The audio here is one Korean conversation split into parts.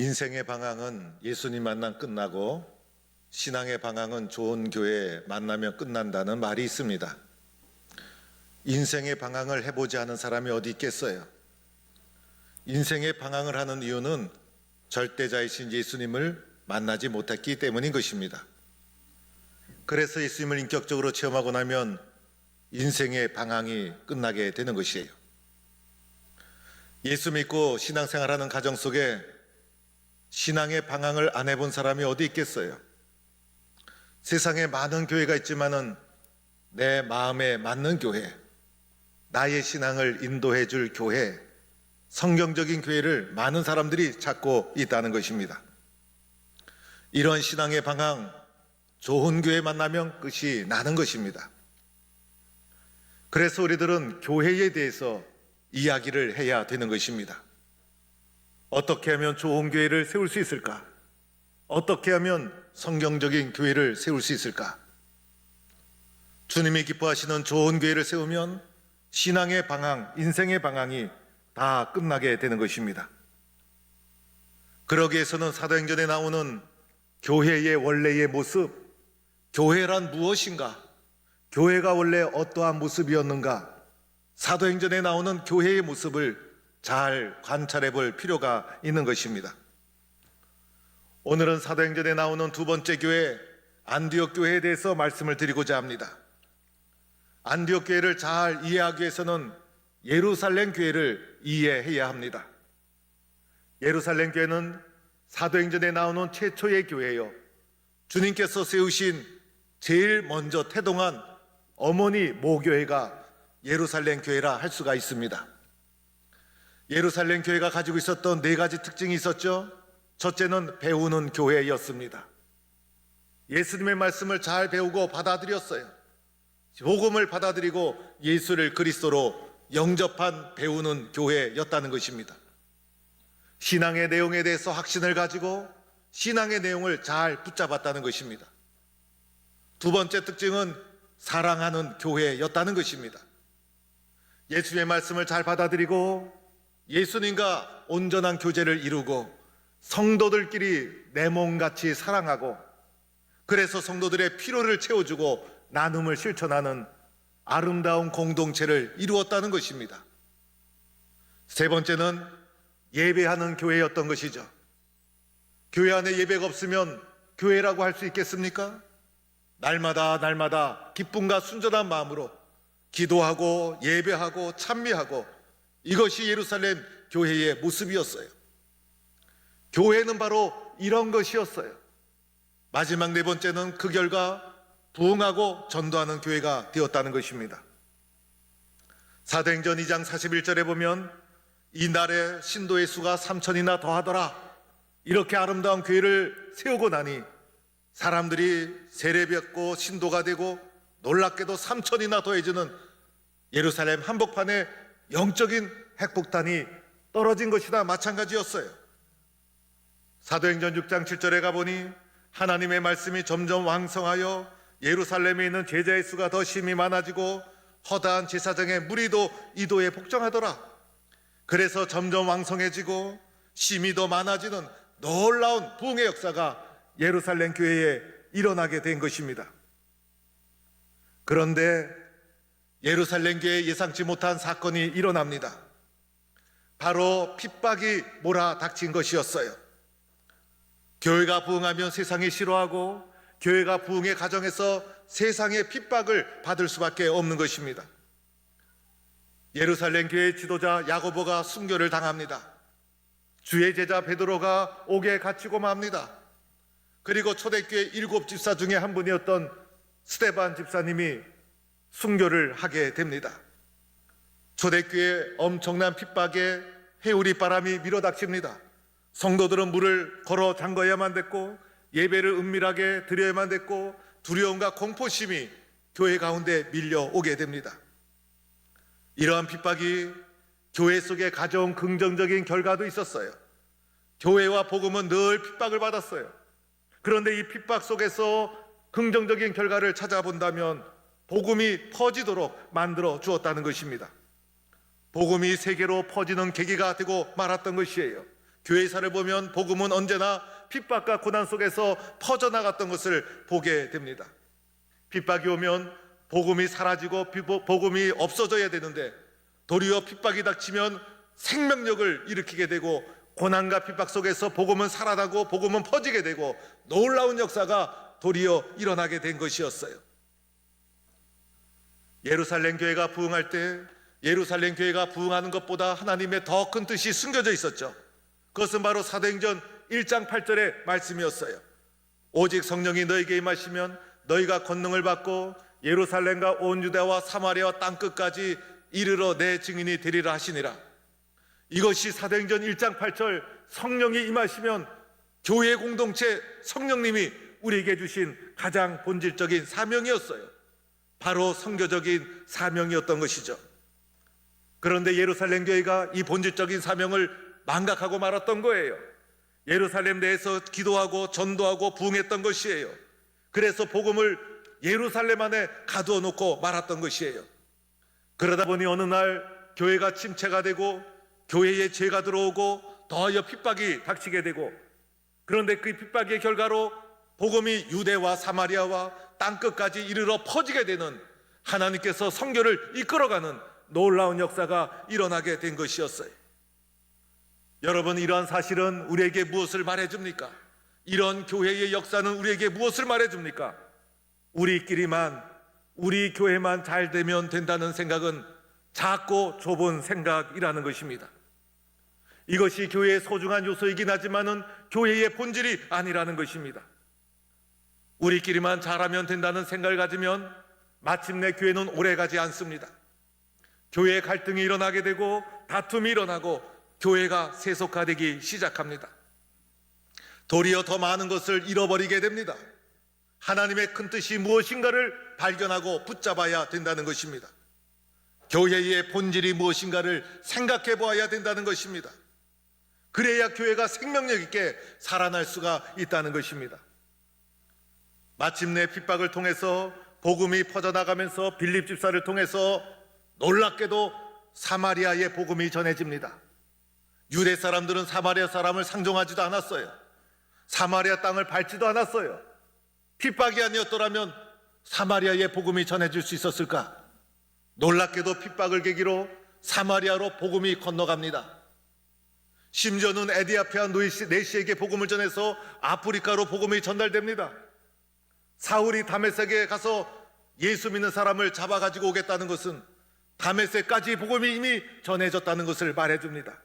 인생의 방향은 예수님 만남 끝나고 신앙의 방향은 좋은 교회 만나면 끝난다는 말이 있습니다. 인생의 방향을 해보지 않은 사람이 어디 있겠어요? 인생의 방향을 하는 이유는 절대자이신 예수님을 만나지 못했기 때문인 것입니다. 그래서 예수님을 인격적으로 체험하고 나면 인생의 방향이 끝나게 되는 것이에요. 예수 믿고 신앙생활하는 가정 속에 신앙의 방향을 안 해본 사람이 어디 있겠어요? 세상에 많은 교회가 있지만은 내 마음에 맞는 교회, 나의 신앙을 인도해 줄 교회, 성경적인 교회를 많은 사람들이 찾고 있다는 것입니다. 이런 신앙의 방향, 좋은 교회 만나면 끝이 나는 것입니다. 그래서 우리들은 교회에 대해서 이야기를 해야 되는 것입니다. 어떻게 하면 좋은 교회를 세울 수 있을까? 어떻게 하면 성경적인 교회를 세울 수 있을까? 주님이 기뻐하시는 좋은 교회를 세우면 신앙의 방향, 인생의 방향이 다 끝나게 되는 것입니다. 그러기 위해서는 사도행전에 나오는 교회의 원래의 모습, 교회란 무엇인가? 교회가 원래 어떠한 모습이었는가? 사도행전에 나오는 교회의 모습을 잘 관찰해 볼 필요가 있는 것입니다. 오늘은 사도행전에 나오는 두 번째 교회, 안디옥 교회에 대해서 말씀을 드리고자 합니다. 안디옥 교회를 잘 이해하기 위해서는 예루살렘 교회를 이해해야 합니다. 예루살렘 교회는 사도행전에 나오는 최초의 교회요, 주님께서 세우신 제일 먼저 태동한 어머니 모교회가 예루살렘 교회라 할 수가 있습니다. 예루살렘 교회가 가지고 있었던 네 가지 특징이 있었죠. 첫째는 배우는 교회였습니다. 예수님의 말씀을 잘 배우고 받아들였어요. 복음을 받아들이고 예수를 그리스도로 영접한 배우는 교회였다는 것입니다. 신앙의 내용에 대해서 확신을 가지고 신앙의 내용을 잘 붙잡았다는 것입니다. 두 번째 특징은 사랑하는 교회였다는 것입니다. 예수님의 말씀을 잘 받아들이고 예수님과 온전한 교제를 이루고 성도들끼리 내 몸같이 사랑하고, 그래서 성도들의 필요를 채워주고 나눔을 실천하는 아름다운 공동체를 이루었다는 것입니다. 세 번째는 예배하는 교회였던 것이죠. 교회 안에 예배가 없으면 교회라고 할 수 있겠습니까? 날마다 기쁨과 순전한 마음으로 기도하고 예배하고 찬미하고, 이것이 예루살렘 교회의 모습이었어요. 교회는 바로 이런 것이었어요. 마지막 네 번째는 그 결과 부흥하고 전도하는 교회가 되었다는 것입니다. 사도행전 2장 41절에 보면 이날에 신도의 수가 3,000이나 더하더라, 이렇게 아름다운 교회를 세우고 나니 사람들이 세례받고 신도가 되고 놀랍게도 3,000이나 더해지는 예루살렘 한복판에 영적인 핵폭탄이 떨어진 것이나 마찬가지였어요. 사도행전 6장 7절에 가보니 하나님의 말씀이 점점 왕성하여 예루살렘에 있는 제자의 수가 더 심히 많아지고 허다한 제사장의 무리도 이도에 복종하더라. 그래서 점점 왕성해지고 심이 더 많아지는 놀라운 부흥의 역사가 예루살렘 교회에 일어나게 된 것입니다. 그런데 예루살렘 교회에 예상치 못한 사건이 일어납니다. 바로 핍박이 몰아닥친 것이었어요. 교회가 부흥하면 세상이 싫어하고 교회가 부흥의 과정에서 세상의 핍박을 받을 수밖에 없는 것입니다. 예루살렘 교회의 지도자 야고보가 순교를 당합니다. 주의 제자 베드로가 옥에 갇히고 맙니다. 그리고 초대교회 7 집사 중에 한 분이었던 스데반 집사님이 순교를 하게 됩니다. 초대교회 엄청난 핍박에 회오리 바람이 밀어닥칩니다. 성도들은 물을 걸어 잠궈야만 됐고 예배를 은밀하게 드려야만 됐고 두려움과 공포심이 교회 가운데 밀려오게 됩니다. 이러한 핍박이 교회 속에 가져온 긍정적인 결과도 있었어요. 교회와 복음은 늘 핍박을 받았어요. 그런데 이 핍박 속에서 긍정적인 결과를 찾아본다면 복음이 퍼지도록 만들어 주었다는 것입니다. 복음이 세계로 퍼지는 계기가 되고 말았던 것이에요. 교회사를 보면 복음은 언제나 핍박과 고난 속에서 퍼져나갔던 것을 보게 됩니다. 핍박이 오면 복음이 사라지고 복음이 없어져야 되는데 도리어 핍박이 닥치면 생명력을 일으키게 되고 고난과 핍박 속에서 복음은 살아나고 복음은 퍼지게 되고 놀라운 역사가 도리어 일어나게 된 것이었어요. 예루살렘 교회가 부흥할 때 예루살렘 교회가 부흥하는 것보다 하나님의 더 큰 뜻이 숨겨져 있었죠. 그것은 바로 사도행전 1장 8절의 말씀이었어요. 오직 성령이 너에게 임하시면 너희가 권능을 받고 예루살렘과 온 유대와 사마리아와 땅끝까지 이르러 내 증인이 되리라 하시니라. 이것이 사도행전 1장 8절 성령이 임하시면 교회 공동체 성령님이 우리에게 주신 가장 본질적인 사명이었어요. 바로 선교적인 사명이었던 것이죠. 그런데 예루살렘 교회가 이 본질적인 사명을 망각하고 말았던 거예요. 예루살렘 내에서 기도하고 전도하고 부흥했던 것이에요. 그래서 복음을 예루살렘 안에 가두어 놓고 말았던 것이에요. 그러다 보니 어느 날 교회가 침체가 되고 교회에 죄가 들어오고 더하여 핍박이 닥치게 되고, 그런데 그 핍박의 결과로 복음이 유대와 사마리아와 땅끝까지 이르러 퍼지게 되는 하나님께서 선교를 이끌어가는 놀라운 역사가 일어나게 된 것이었어요. 여러분, 이러한 사실은 우리에게 무엇을 말해줍니까? 이런 교회의 역사는 우리에게 무엇을 말해줍니까? 우리끼리만, 우리 교회만 잘 되면 된다는 생각은 작고 좁은 생각이라는 것입니다. 이것이 교회의 소중한 요소이긴 하지만은 교회의 본질이 아니라는 것입니다. 우리끼리만 잘하면 된다는 생각을 가지면 마침내 교회는 오래가지 않습니다. 교회의 갈등이 일어나게 되고 다툼이 일어나고 교회가 세속화되기 시작합니다. 도리어 더 많은 것을 잃어버리게 됩니다. 하나님의 큰 뜻이 무엇인가를 발견하고 붙잡아야 된다는 것입니다. 교회의 본질이 무엇인가를 생각해 보아야 된다는 것입니다. 그래야 교회가 생명력 있게 살아날 수가 있다는 것입니다. 마침내 핍박을 통해서 복음이 퍼져나가면서 빌립 집사를 통해서 놀랍게도 사마리아의 복음이 전해집니다. 유대 사람들은 사마리아 사람을 상종하지도 않았어요. 사마리아 땅을 밟지도 않았어요. 핍박이 아니었더라면 사마리아의 복음이 전해질 수 있었을까? 놀랍게도 핍박을 계기로 사마리아로 복음이 건너갑니다. 심지어는 에디오피아 네시에게 복음을 전해서 아프리카로 복음이 전달됩니다. 사울이 다메섹에 가서 예수 믿는 사람을 잡아가지고 오겠다는 것은 다메섹까지 복음이 이미 전해졌다는 것을 말해줍니다.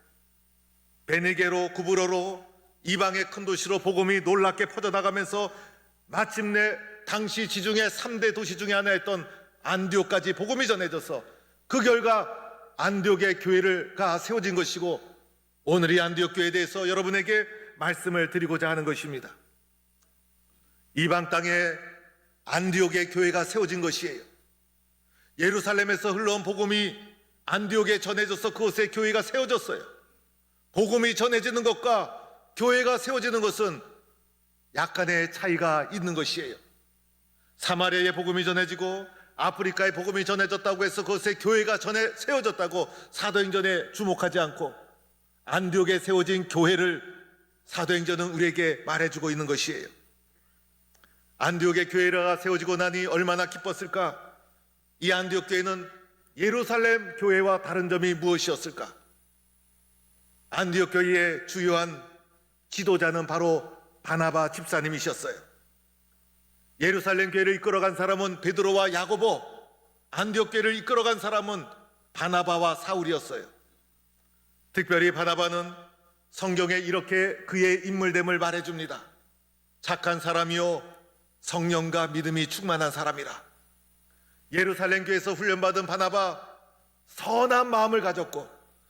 베니게로, 구브로로 이방의 큰 도시로 복음이 놀랍게 퍼져나가면서 마침내 당시 지중해 3대 도시 중에 하나였던 안디옥까지 복음이 전해져서 그 결과 안디옥의 교회가 세워진 것이고, 오늘 이 안디옥 교회에 대해서 여러분에게 말씀을 드리고자 하는 것입니다. 이방 땅에 안디옥의 교회가 세워진 것이에요. 예루살렘에서 흘러온 복음이 안디옥에 전해져서 그곳에 교회가 세워졌어요. 복음이 전해지는 것과 교회가 세워지는 것은 약간의 차이가 있는 것이에요. 사마리아의 복음이 전해지고 아프리카의 복음이 전해졌다고 해서 그것에 교회가 세워졌다고 사도행전에 주목하지 않고 안디옥에 세워진 교회를 사도행전은 우리에게 말해주고 있는 것이에요. 안디옥의 교회가 세워지고 나니 얼마나 기뻤을까? 이 안디옥 교회는 예루살렘 교회와 다른 점이 무엇이었을까? 안디옥 교회의 주요한 지도자는 바로 바나바 집사님이셨어요. 예루살렘 교회를 이끌어간 사람은 베드로와 야고보, 안디옥 교회를 이끌어간 사람은 바나바와 사울이었어요. 특별히 바나바는 성경에 이렇게 그의 인물됨을 말해줍니다. 착한 사람이요 성령과 믿음이 충만한 사람이라. 예루살렘 교회에서 훈련받은 바나바, 선한 마음을 가졌고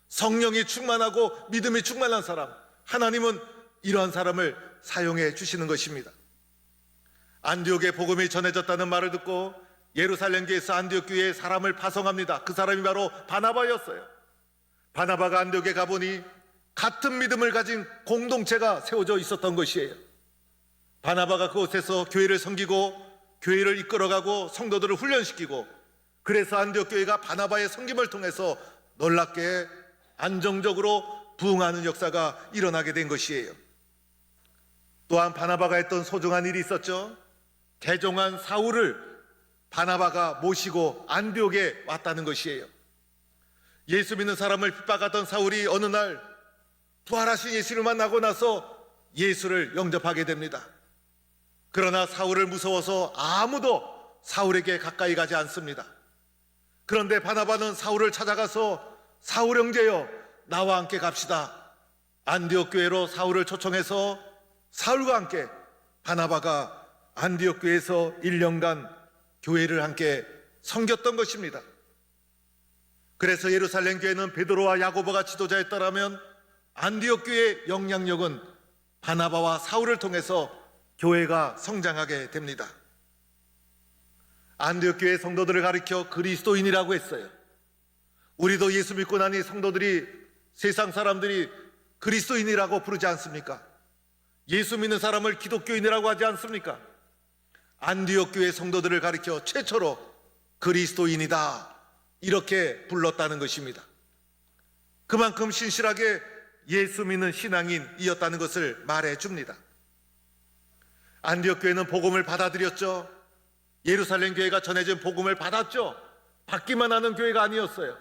성령이 충만하고 믿음이 충만한 사람, 하나님은 이러한 사람을 사용해 주시는 것입니다. 안디옥에 복음이 전해졌다는 말을 듣고 예루살렘 교회에서 안디옥 교회에 사람을 파송합니다. 그 사람이 바로 바나바였어요. 바나바가 안디옥에 가보니 같은 믿음을 가진 공동체가 세워져 있었던 것이에요. 바나바가 그곳에서 교회를 섬기고 교회를 이끌어가고 성도들을 훈련시키고, 그래서 안디옥 교회가 바나바의 섬김을 통해서 놀랍게 안정적으로 부흥하는 역사가 일어나게 된 것이에요. 또한 바나바가 했던 소중한 일이 있었죠. 개종한 사울을 바나바가 모시고 안디옥에 왔다는 것이에요. 예수 믿는 사람을 핍박하던 사울이 어느 날 부활하신 예수를 만나고 나서 예수를 영접하게 됩니다. 그러나 사울을 무서워서 아무도 사울에게 가까이 가지 않습니다. 그런데 바나바는 사울을 찾아가서 사울 형제여, 나와 함께 갑시다. 안디옥 교회로 사울을 초청해서 사울과 함께 바나바가 안디옥 교회에서 1년간 교회를 함께 섬겼던 것입니다. 그래서 예루살렘 교회는 베드로와 야고보가 지도자였더라면 안디옥 교회의 영향력은 바나바와 사울을 통해서 교회가 성장하게 됩니다. 안디옥 교회 성도들을 가리켜 그리스도인이라고 했어요. 우리도 예수 믿고 나니 성도들이, 세상 사람들이 그리스도인이라고 부르지 않습니까? 예수 믿는 사람을 기독교인이라고 하지 않습니까? 안디옥 교회 성도들을 가리켜 최초로 그리스도인이다, 이렇게 불렀다는 것입니다. 그만큼 신실하게 예수 믿는 신앙인이었다는 것을 말해줍니다. 안디옥 교회는 복음을 받아들였죠. 예루살렘 교회가 전해진 복음을 받았죠. 받기만 하는 교회가 아니었어요.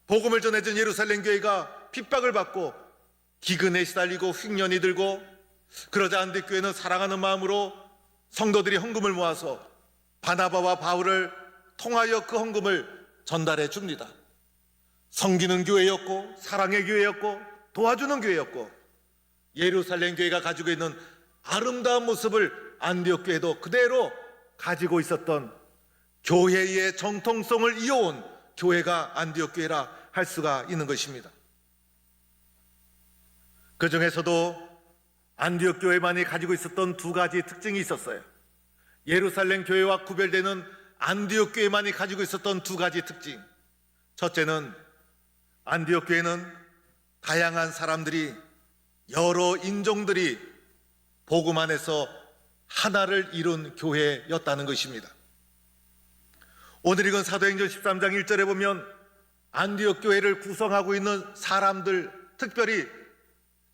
복음을 전해준 예루살렘 교회가 핍박을 받고 기근에 시달리고 흉년이 들고, 그러자 안디옥 교회는 사랑하는 마음으로 성도들이 헌금을 모아서 바나바와 바울을 통하여 그 헌금을 전달해 줍니다. 섬기는 교회였고, 사랑의 교회였고, 도와주는 교회였고, 예루살렘 교회가 가지고 있는 아름다운 모습을 안디옥 교회도 그대로 가지고 있었던, 교회의 정통성을 이어온 교회가 안디옥 교회라 할 수가 있는 것입니다. 그 중에서도 안디옥 교회만이 가지고 있었던 두 가지 특징이 있었어요. 예루살렘 교회와 구별되는 안디옥 교회만이 가지고 있었던 두 가지 특징. 첫째는 안디옥 교회는 다양한 사람들이, 여러 인종들이 복음 안에서 하나를 이룬 교회였다는 것입니다. 오늘 읽은 사도행전 13장 1절에 보면 안디옥 교회를 구성하고 있는 사람들, 특별히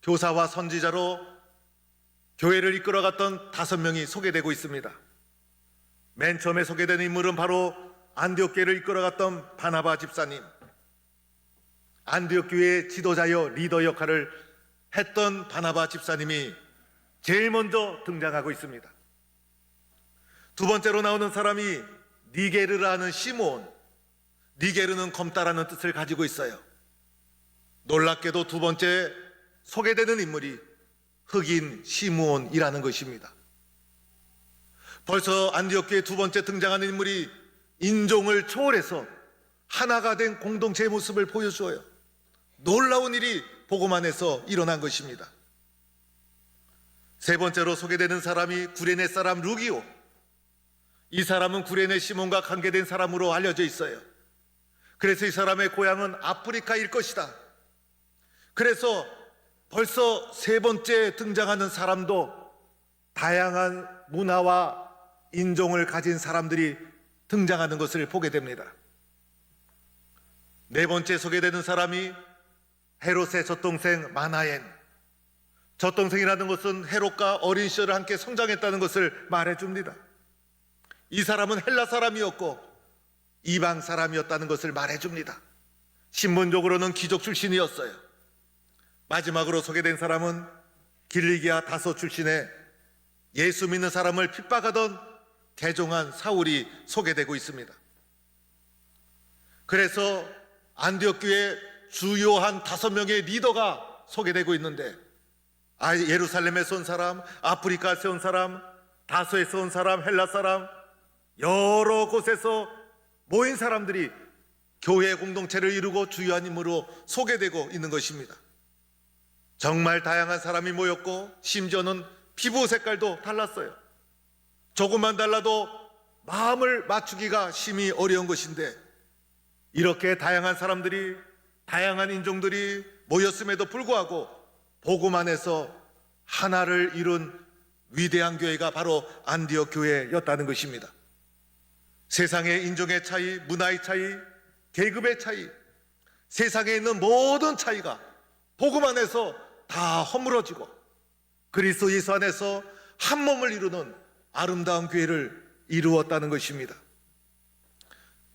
교사와 선지자로 교회를 이끌어갔던 5명이 소개되고 있습니다. 맨 처음에 소개된 인물은 바로 안디옥 교회를 이끌어갔던 바나바 집사님, 안디옥 교회의 지도자여 리더 역할을 했던 바나바 집사님이 제일 먼저 등장하고 있습니다. 두 번째로 나오는 사람이 니게르라는 시므온, 니게르는 검다라는 뜻을 가지고 있어요. 놀랍게도 두 번째 소개되는 인물이 흑인 시므온이라는 것입니다. 벌써 안디옥 교회 두 번째 등장하는 인물이 인종을 초월해서 하나가 된 공동체의 모습을 보여줘요. 놀라운 일이 복음 안에서 일어난 것입니다. 세 번째로 소개되는 사람이 구레네 사람 루기오. 이 사람은 구레네 시몬과 관계된 사람으로 알려져 있어요. 그래서 이 사람의 고향은 아프리카일 것이다. 그래서 벌써 세 번째 등장하는 사람도 다양한 문화와 인종을 가진 사람들이 등장하는 것을 보게 됩니다. 네 번째 소개되는 사람이 헤롯의 젖동생 마나엔. 젖동생이라는 것은 헤롯과 어린 시절을 함께 성장했다는 것을 말해줍니다. 이 사람은 헬라 사람이었고 이방 사람이었다는 것을 말해줍니다. 신분적으로는 귀족 출신이었어요. 마지막으로 소개된 사람은 길리기아 다소 출신의 예수 믿는 사람을 핍박하던 개종한 사울이 소개되고 있습니다. 그래서 안디옥 교회 주요한 5명의 리더가 소개되고 있는데, 예루살렘에서 온 사람, 아프리카에서 온 사람, 다소에서 온 사람, 헬라 사람, 여러 곳에서 모인 사람들이 교회 공동체를 이루고 주요한 인물로 소개되고 있는 것입니다. 정말 다양한 사람이 모였고, 심지어는 피부 색깔도 달랐어요. 조금만 달라도 마음을 맞추기가 심히 어려운 것인데, 이렇게 다양한 사람들이, 다양한 인종들이 모였음에도 불구하고 복음 안에서 하나를 이룬 위대한 교회가 바로 안디옥 교회였다는 것입니다. 세상의 인종의 차이, 문화의 차이, 계급의 차이, 세상에 있는 모든 차이가 복음 안에서 다 허물어지고 그리스도 예수 안에서 한 몸을 이루는 아름다운 교회를 이루었다는 것입니다.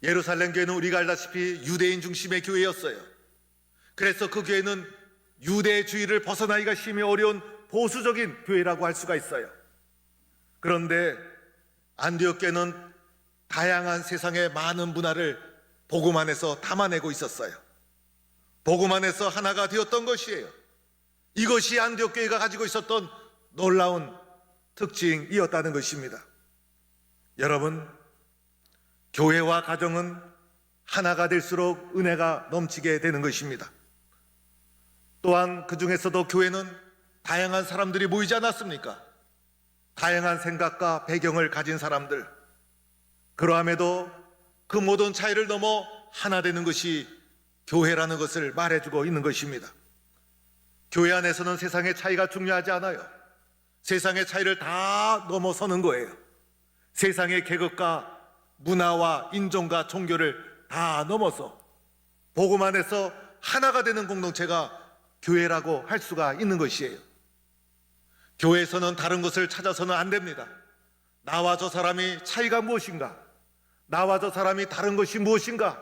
예루살렘 교회는 우리가 알다시피 유대인 중심의 교회였어요. 그래서 그 교회는 유대주의를 벗어나기가 심히 어려운 보수적인 교회라고 할 수가 있어요. 그런데 안디옥 교회는 다양한 세상의 많은 문화를 복음 안에서 담아내고 있었어요. 복음 안에서 하나가 되었던 것이에요. 이것이 안디옥 교회가 가지고 있었던 놀라운 특징이었다는 것입니다. 여러분, 교회와 가정은 하나가 될수록 은혜가 넘치게 되는 것입니다. 또한 그 중에서도 교회는 다양한 사람들이 모이지 않았습니까? 다양한 생각과 배경을 가진 사람들, 그러함에도 그 모든 차이를 넘어 하나 되는 것이 교회라는 것을 말해주고 있는 것입니다. 교회 안에서는 세상의 차이가 중요하지 않아요. 세상의 차이를 다 넘어서는 거예요. 세상의 계급과 문화와 인종과 종교를 다 넘어서 복음 안에서 하나가 되는 공동체가 교회라고 할 수가 있는 것이에요. 교회에서는 다른 것을 찾아서는 안 됩니다. 나와 저 사람이 차이가 무엇인가? 나와 저 사람이 다른 것이 무엇인가?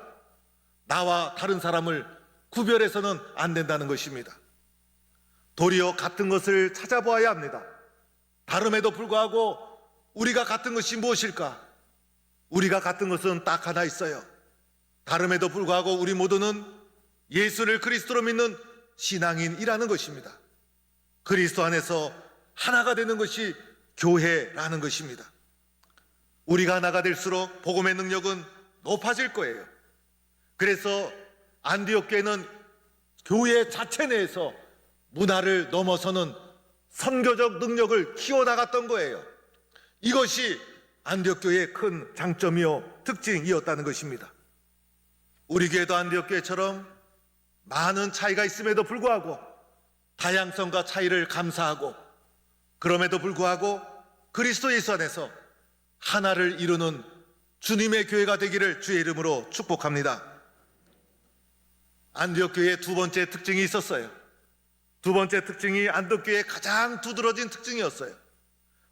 나와 다른 사람을 구별해서는 안 된다는 것입니다. 도리어 같은 것을 찾아보아야 합니다. 다름에도 불구하고 우리가 같은 것이 무엇일까? 우리가 같은 것은 딱 하나 있어요. 다름에도 불구하고 우리 모두는 예수를 그리스도로 믿는 신앙인이라는 것입니다. 그리스도 안에서 하나가 되는 것이 교회라는 것입니다. 우리가 하나가 될수록 복음의 능력은 높아질 거예요. 그래서 안디옥 교회는 교회 자체 내에서 문화를 넘어서는 선교적 능력을 키워나갔던 거예요. 이것이 안디옥 교회의 큰 장점이요 특징이었다는 것입니다. 우리 교회도 안디옥 교회처럼 많은 차이가 있음에도 불구하고 다양성과 차이를 감사하고 그럼에도 불구하고 그리스도 예수 안에서 하나를 이루는 주님의 교회가 되기를 주의 이름으로 축복합니다. 안디옥 교회의 두 번째 특징이 있었어요. 두 번째 특징이 안디옥 교회의 가장 두드러진 특징이었어요.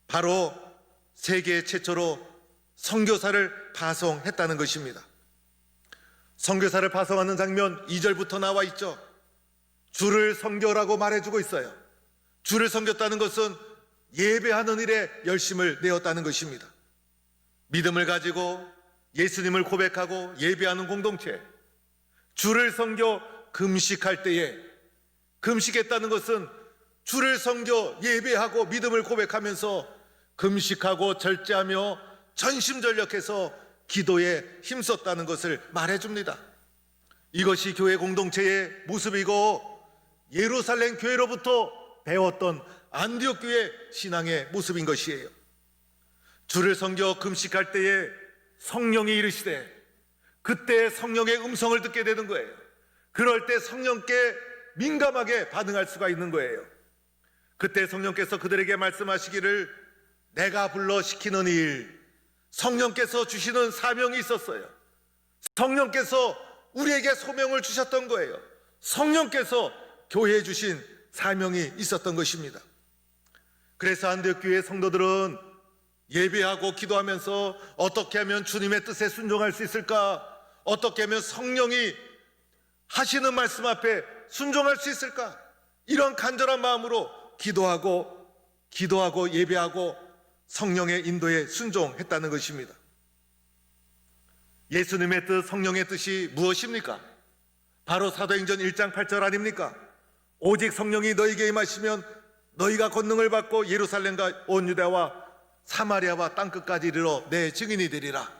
바로 세계 최초로 선교사를 파송했다는 것입니다. 선교사를 파송하는 장면 2절부터 나와 있죠. 주를 섬겨라고 말해주고 있어요. 주를 섬겼다는 것은 예배하는 일에 열심을 내었다는 것입니다. 믿음을 가지고 예수님을 고백하고 예배하는 공동체, 주를 섬겨 금식할 때에, 금식했다는 것은 주를 섬겨 예배하고 믿음을 고백하면서 금식하고 절제하며 전심전력해서 기도에 힘썼다는 것을 말해줍니다. 이것이 교회 공동체의 모습이고 예루살렘 교회로부터 배웠던 안디옥 교회 신앙의 모습인 것이에요. 주를 섬겨 금식할 때에 성령이 이르시되 그때 성령의 음성을 듣게 되는 거예요. 그럴 때 성령께 민감하게 반응할 수가 있는 거예요. 그때 성령께서 그들에게 말씀하시기를 내가 불러 시키는 일, 성령께서 주시는 사명이 있었어요. 성령께서 우리에게 소명을 주셨던 거예요. 성령께서 교회에 주신 사명이 있었던 것입니다. 그래서 안디옥 교회 성도들은 예배하고 기도하면서 어떻게 하면 주님의 뜻에 순종할 수 있을까? 어떻게 하면 성령이 하시는 말씀 앞에 순종할 수 있을까? 이런 간절한 마음으로 기도하고 예배하고 성령의 인도에 순종했다는 것입니다. 예수님의 뜻, 성령의 뜻이 무엇입니까? 바로 사도행전 1장 8절 아닙니까? 오직 성령이 너희에게 임하시면 너희가 권능을 받고 예루살렘과 온 유대와 사마리아와 땅끝까지 이르러 내 증인이 되리라.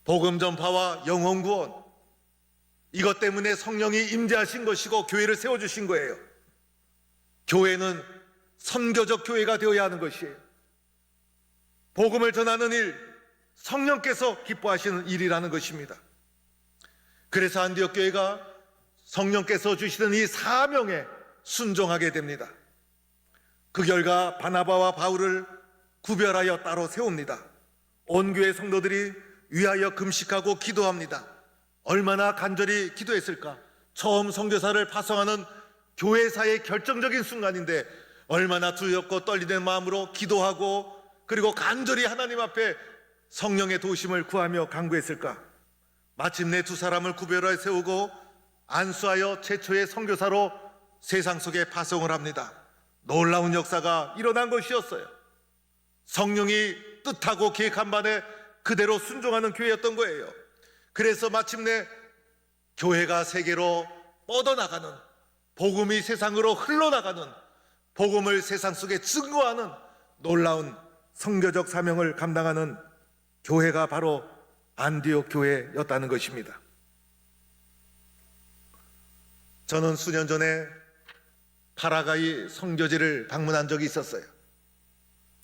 복음 전파와 영혼 구원, 이것 때문에 성령이 임재하신 것이고 교회를 세워주신 거예요. 교회는 선교적 교회가 되어야 하는 것이에요. 복음을 전하는 일, 성령께서 기뻐하시는 일이라는 것입니다. 그래서 안디옥 교회가 성령께서 주시는 이 사명에 순종하게 됩니다. 그 결과 바나바와 바울을 구별하여 따로 세웁니다. 온 교회 성도들이 위하여 금식하고 기도합니다. 얼마나 간절히 기도했을까? 처음 선교사를 파송하는 교회사의 결정적인 순간인데 얼마나 두렵고 떨리는 마음으로 기도하고 그리고 간절히 하나님 앞에 성령의 도우심을 구하며 간구했을까? 마침내 두 사람을 구별하여 세우고 안수하여 최초의 선교사로 세상 속에 파송을 합니다. 놀라운 역사가 일어난 것이었어요. 성령이 뜻하고 계획한 바에 그대로 순종하는 교회였던 거예요. 그래서 마침내 교회가 세계로 뻗어나가는, 복음이 세상으로 흘러나가는, 복음을 세상 속에 증거하는 놀라운 선교적 사명을 감당하는 교회가 바로 안디옥 교회였다는 것입니다. 저는 수년 전에 파라과이 선교지를 방문한 적이 있었어요.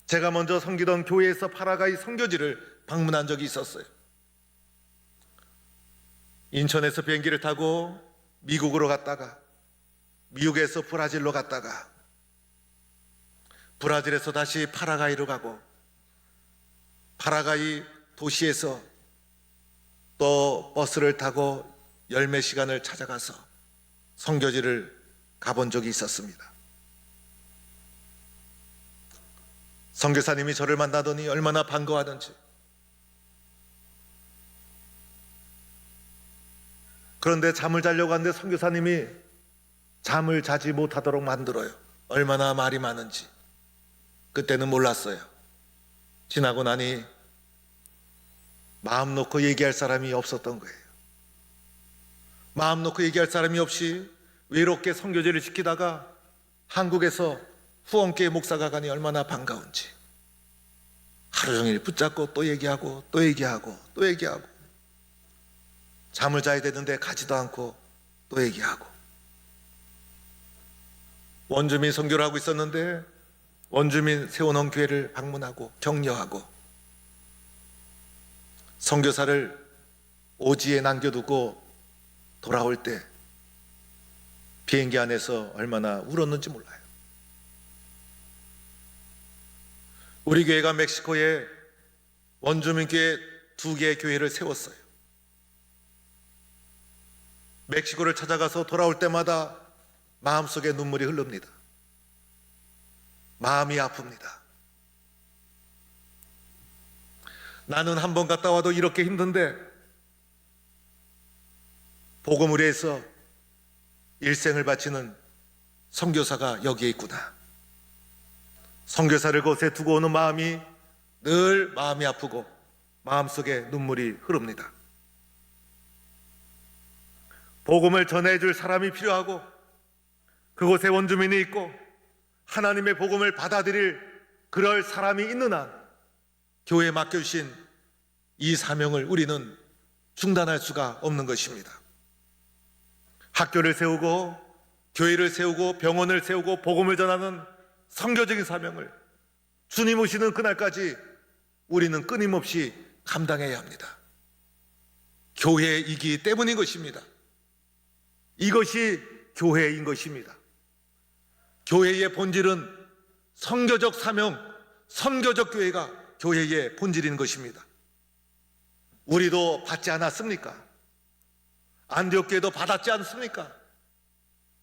제가 먼저 섬기던 교회에서 파라과이 선교지를 방문한 적이 있었어요. 인천에서 비행기를 타고 미국으로 갔다가 미국에서 브라질로 갔다가 브라질에서 다시 파라과이로 가고 파라과이 도시에서 또 버스를 타고 열몇 시간을 찾아가서 선교지를 가본 적이 있었습니다. 선교사님이 저를 만나더니 얼마나 반가워하는지. 그런데 잠을 자려고 하는데 선교사님이 잠을 자지 못하도록 만들어요. 얼마나 말이 많은지. 그때는 몰랐어요. 지나고 나니 마음 놓고 얘기할 사람이 없었던 거예요. 마음 놓고 얘기할 사람이 없이 외롭게 선교제를 지키다가 한국에서 후원교회 목사가 가니 얼마나 반가운지. 하루 종일 붙잡고 또 얘기하고 또 얘기하고 또 얘기하고 잠을 자야 되는데 가지도 않고 또 얘기하고 원주민 선교를 하고 있었는데 원주민 세워놓은 교회를 방문하고 격려하고 선교사를 오지에 남겨두고 돌아올 때 비행기 안에서 얼마나 울었는지 몰라요. 우리 교회가 멕시코에 원주민 교회 2개의 교회를 세웠어요. 멕시코를 찾아가서 돌아올 때마다 마음속에 눈물이 흐릅니다. 마음이 아픕니다. 나는 한 번 갔다 와도 이렇게 힘든데 복음을 위해서 일생을 바치는 선교사가 여기에 있구나. 선교사를 곳에 두고 오는 마음이 늘 마음이 아프고 마음속에 눈물이 흐릅니다. 복음을 전해줄 사람이 필요하고 그곳에 원주민이 있고 하나님의 복음을 받아들일 그럴 사람이 있는 한 교회에 맡겨주신 이 사명을 우리는 중단할 수가 없는 것입니다. 학교를 세우고 교회를 세우고 병원을 세우고 복음을 전하는 선교적인 사명을 주님 오시는 그날까지 우리는 끊임없이 감당해야 합니다. 교회이기 때문인 것입니다. 이것이 교회인 것입니다. 교회의 본질은 선교적 사명, 선교적 교회가 교회의 본질인 것입니다. 우리도 받지 않았습니까? 안디옥 교회도 받았지 않습니까?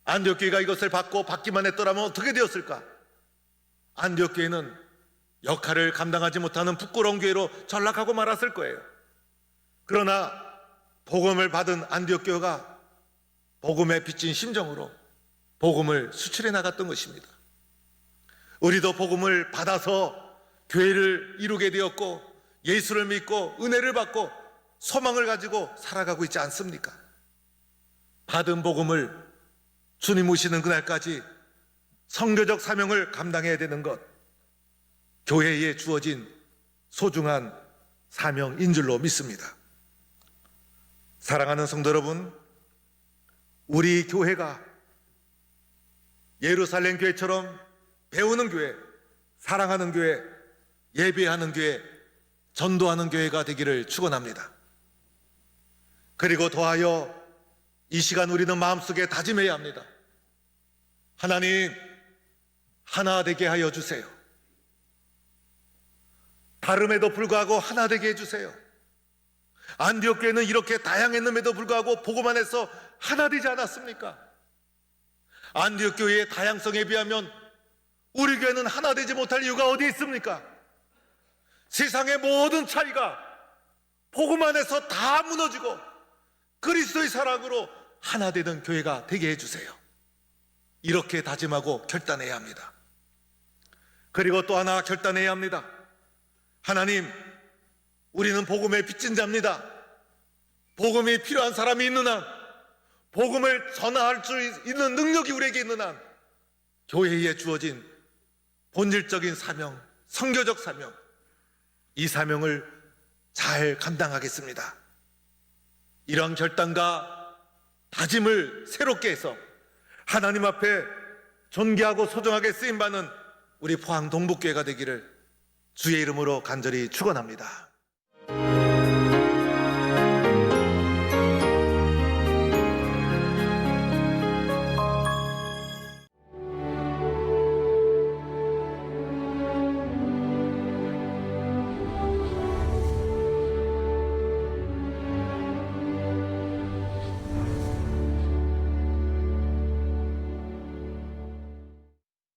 안디옥 교회가 이것을 받고 받기만 했더라면 어떻게 되었을까? 안디옥 교회는 역할을 감당하지 못하는 부끄러운 교회로 전락하고 말았을 거예요. 그러나 복음을 받은 안디옥 교회가 복음에 빚진 심정으로 복음을 수출해 나갔던 것입니다. 우리도 복음을 받아서 교회를 이루게 되었고 예수를 믿고 은혜를 받고 소망을 가지고 살아가고 있지 않습니까? 받은 복음을 주님 오시는 그날까지 선교적 사명을 감당해야 되는 것, 교회에 주어진 소중한 사명인 줄로 믿습니다. 사랑하는 성도 여러분, 우리 교회가 예루살렘 교회처럼 배우는 교회, 사랑하는 교회, 예배하는 교회, 전도하는 교회가 되기를 축원합니다. 그리고 더하여 이 시간 우리는 마음속에 다짐해야 합니다. 하나님, 하나 되게 하여 주세요. 다름에도 불구하고 하나 되게 해주세요. 안디옥 교회는 이렇게 다양했음에도 불구하고 복음 안에서 하나 되지 않았습니까? 안디옥 교회의 다양성에 비하면 우리 교회는 하나 되지 못할 이유가 어디에 있습니까? 세상의 모든 차이가 복음 안에서 다 무너지고 그리스도의 사랑으로 하나 되는 교회가 되게 해주세요. 이렇게 다짐하고 결단해야 합니다. 그리고 또 하나 결단해야 합니다. 하나님, 우리는 복음의 빚진 자입니다. 복음이 필요한 사람이 있는 한, 복음을 전할 수 있는 능력이 우리에게 있는 한, 교회에 주어진 본질적인 사명, 선교적 사명, 이 사명을 잘 감당하겠습니다. 이런 결단과 다짐을 새롭게 해서 하나님 앞에 존귀하고 소중하게 쓰임받는 우리 포항 동북교회가 되기를 주의 이름으로 간절히 축원합니다.